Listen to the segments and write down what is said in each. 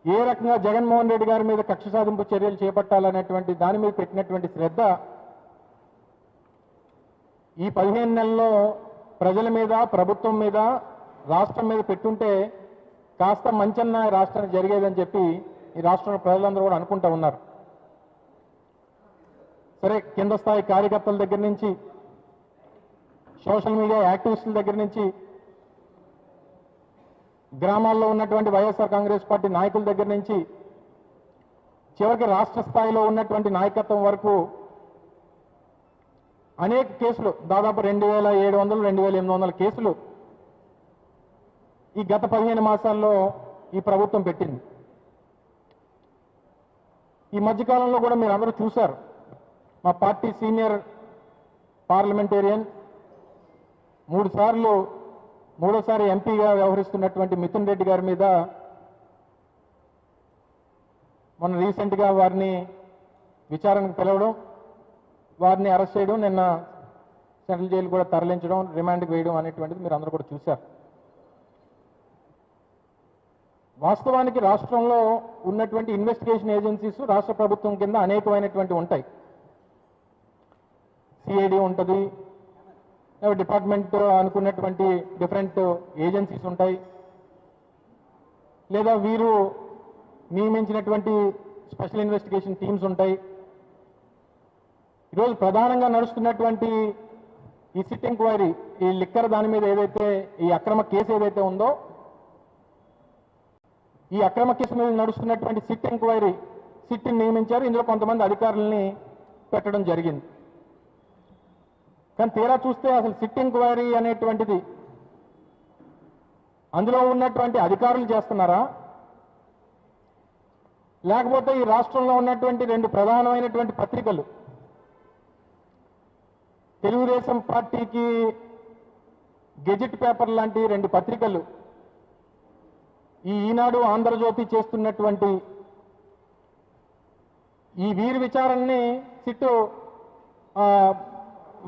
ఏ రకంగా జగన్మోహన్ రెడ్డి గారి మీద కక్ష సాధింపు చర్యలు చేపట్టాలనేటువంటి దాని మీద పెట్టినటువంటి శ్రద్ధ ఈ 15 నెలల్లో ప్రజల మీద, ప్రభుత్వం మీద, రాష్ట్రం మీద పెట్టుంటే కాస్త మంచన్న రాష్ట్రానికి జరిగేదని చెప్పి ఈ రాష్ట్రంలో ప్రజలందరూ కూడా అనుకుంటా ఉన్నారు. సరే, కింద స్థాయి కార్యకర్తల దగ్గర నుంచి, సోషల్ మీడియా యాక్టివిస్టుల దగ్గర నుంచి, గ్రామాల్లో ఉన్నటువంటి వైఎస్ఆర్ కాంగ్రెస్ పార్టీ నాయకుల దగ్గర నుంచి చివరికి రాష్ట్ర స్థాయిలో ఉన్నటువంటి నాయకత్వం వరకు అనేక కేసులు, దాదాపు 2700, 2800 కేసులు ఈ గత 15 మాసాల్లో ఈ ప్రభుత్వం పెట్టింది. ఈ మధ్యకాలంలో కూడా మీరు అందరూ చూశారు, మా పార్టీ సీనియర్ పార్లమెంటేరియన్, మూడోసారి ఎంపీగా వ్యవహరిస్తున్నటువంటి మిథున్ రెడ్డి గారి మీద మొన్న రీసెంట్గా వారిని విచారణకు పిలవడం, వారిని అరెస్ట్ చేయడం, నిన్న సెంట్రల్ జైలు కూడా తరలించడం, రిమాండ్కి వేయడం అనేటువంటిది మీరు అందరూ కూడా చూశారు. వాస్తవానికి రాష్ట్రంలో ఉన్నటువంటి ఇన్వెస్టిగేషన్ ఏజెన్సీస్ రాష్ట్ర ప్రభుత్వం కింద అనేకమైనటువంటి ఉంటాయి. సిఐడి ఉంటుంది, డిపార్ట్మెంట్ అనుకున్నటువంటి డిఫరెంట్ ఏజెన్సీస్ ఉంటాయి, లేదా వీరు నియమించినటువంటి స్పెషల్ ఇన్వెస్టిగేషన్ టీమ్స్ ఉంటాయి. ఈరోజు ప్రధానంగా నడుస్తున్నటువంటి ఈ సిట్ ఎంక్వైరీ, ఈ లిక్కర్ దాని మీద ఏదైతే ఈ అక్రమ కేసు ఏదైతే ఉందో, ఈ అక్రమ కేసు మీద నడుస్తున్నటువంటి సిట్ ఎంక్వైరీ, సిట్ని నియమించారు. ఇందులో కొంతమంది అధికారులని పెట్టడం జరిగింది. కానీ తీరా చూస్తే అసలు సిట్ ఎంక్వైరీ అనేటువంటిది అందులో ఉన్నటువంటి అధికారులు చేస్తున్నారా, లేకపోతే ఈ రాష్ట్రంలో ఉన్నటువంటి 2 ప్రధానమైనటువంటి పత్రికలు, తెలుగుదేశం పార్టీకి గెజెట్ పేపర్ లాంటి 2 పత్రికలు, ఈ ఈనాడు, ఆంధ్రజ్యోతి చేస్తున్నటువంటి ఈ వీరి విచారణని సిట్టు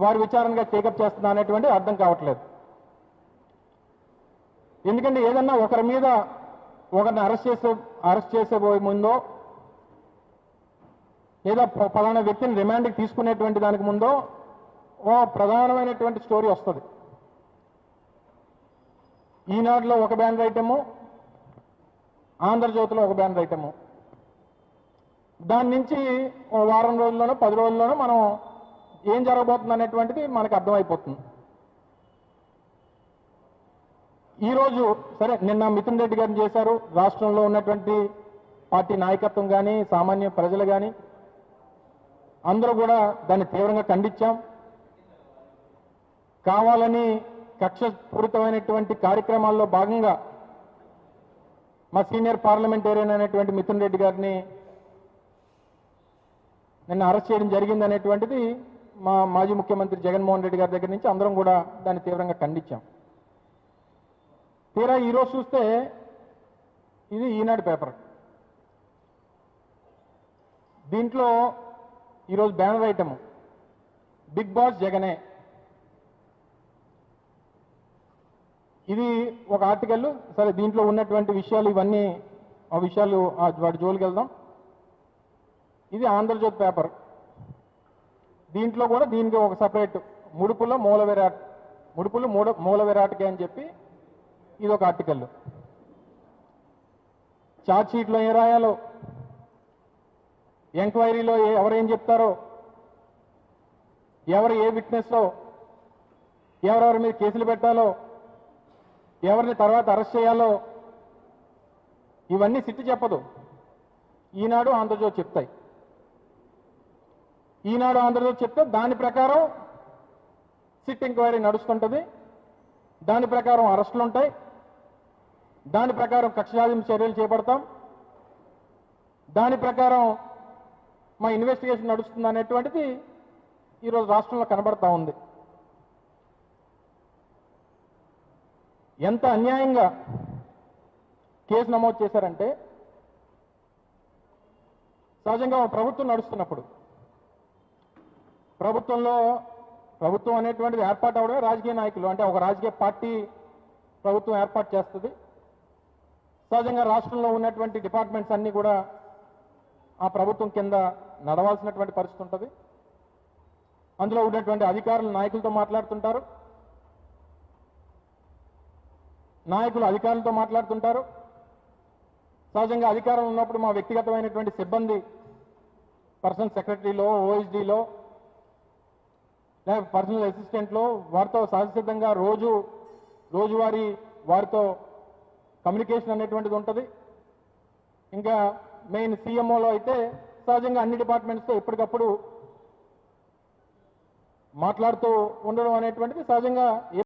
వారి విచారణగా టేకప్ చేస్తున్నా అనేటువంటి అర్థం కావట్లేదు. ఎందుకంటే ఏదన్నా ఒకరి మీద ఒకరిని అరెస్ట్ చేసే ముందో, లేదా ఫలానా వ్యక్తిని రిమాండ్కి తీసుకునేటువంటి దానికి ముందో ఓ ప్రధానమైనటువంటి స్టోరీ వస్తుంది. ఈనాడులో ఒక బ్యానర్ ఐటము, ఆంధ్రజ్యోతిలో ఒక బ్యానర్ ఐటము. దాని నుంచి ఓ వారం రోజుల్లోనో 10 రోజుల్లోనో మనం ఏం జరగబోతుంది అనేటువంటిది మనకు అర్థమైపోతుంది. ఈరోజు సరే, నిన్న మిథున్ రెడ్డి గారిని చేశారు. రాష్ట్రంలో ఉన్నటువంటి పార్టీ నాయకత్వం కానీ, సామాన్య ప్రజలు కానీ అందరూ కూడా దాన్ని తీవ్రంగా ఖండించాం. కావాలని కక్షపూరితమైనటువంటి కార్యక్రమాల్లో భాగంగా మా సీనియర్ పార్లమెంటేరియన్ అనేటువంటి మిథున్ రెడ్డి గారిని నిన్న అరెస్ట్ చేయడం జరిగింది అనేటువంటిది మా మాజీ ముఖ్యమంత్రి జగన్మోహన్ రెడ్డి గారి దగ్గర నుంచి అందరం కూడా దాన్ని తీవ్రంగా ఖండించాం. తీరా ఈరోజు చూస్తే ఇది ఈనాడు పేపర్. దీంట్లో ఈరోజు బ్యానర్ ఐటమ్ బిగ్ బాస్ జగనే. ఇది ఒక ఆర్టికల్. సరే, దీంట్లో ఉన్నటువంటి విషయాలు ఇవన్నీ, ఆ విషయాలు వాటి జోలికి వెళ్దాం. ఇది ఆంధ్రజ్యోతి పేపర్. దీంట్లో కూడా దీనికి ఒక సపరేట్ ముడుపులు మూల విరాట్కే అని చెప్పి ఇది ఒక ఆర్టికల్. ఛార్జ్ షీట్లో ఏం రాయాలో, ఎంక్వైరీలో ఎవరేం చెప్తారో, ఎవరు ఏ విట్నెస్లో, ఎవరెవరి మీద కేసులు పెట్టాలో, ఎవరిని తర్వాత అరెస్ట్ చేయాలో ఇవన్నీ సిట్టు చెప్పదు. ఈనాడు, ఆంధ్రజ్యోతి చెప్తాయి. ఈనాడు, ఆంధ్రజ్యోతి చెప్తే దాని ప్రకారం సిట్ ఎంక్వైరీ నడుస్తుంటుంది. దాని ప్రకారం అరెస్టులు ఉంటాయి. దాని ప్రకారం కక్ష సాధింపు చర్యలు చేపడతాం. దాని ప్రకారం మా ఇన్వెస్టిగేషన్ నడుస్తుంది అనేటువంటిది ఈరోజు రాష్ట్రంలో కనబడతా ఉంది. ఎంత అన్యాయంగా కేసు నమోదు చేశారంటే, సహజంగా ప్రభుత్వం నడుస్తున్నప్పుడు, ప్రభుత్వం అనేటువంటిది ఏర్పాటు అవడమే రాజకీయ నాయకులు, అంటే ఒక రాజకీయ పార్టీ ప్రభుత్వం ఏర్పాటు చేస్తుంది. సహజంగా రాష్ట్రంలో ఉన్నటువంటి డిపార్ట్మెంట్స్ అన్నీ కూడా ఆ ప్రభుత్వం కింద నడవాల్సినటువంటి పరిస్థితి ఉంటుంది. అందులో ఉన్నటువంటి అధికారులు నాయకులతో మాట్లాడుతుంటారు, నాయకులు అధికారులతో మాట్లాడుతుంటారు. సహజంగా అధికారం ఉన్నప్పుడు మా వ్యక్తిగతమైనటువంటి సిబ్బంది పర్సనల్ సెక్రటరీలో, ఓఎస్డీలో, లేదా పర్సనల్ అసిస్టెంట్లో వారితో సహజసిద్ధంగా రోజువారీ వారితో కమ్యూనికేషన్ అనేటువంటిది ఉంటుంది. ఇంకా మెయిన్ సీఎంఓలో అయితే సహజంగా అన్ని డిపార్ట్మెంట్స్తో ఎప్పటికప్పుడు మాట్లాడుతూ ఉండడం అనేటువంటిది సహజంగా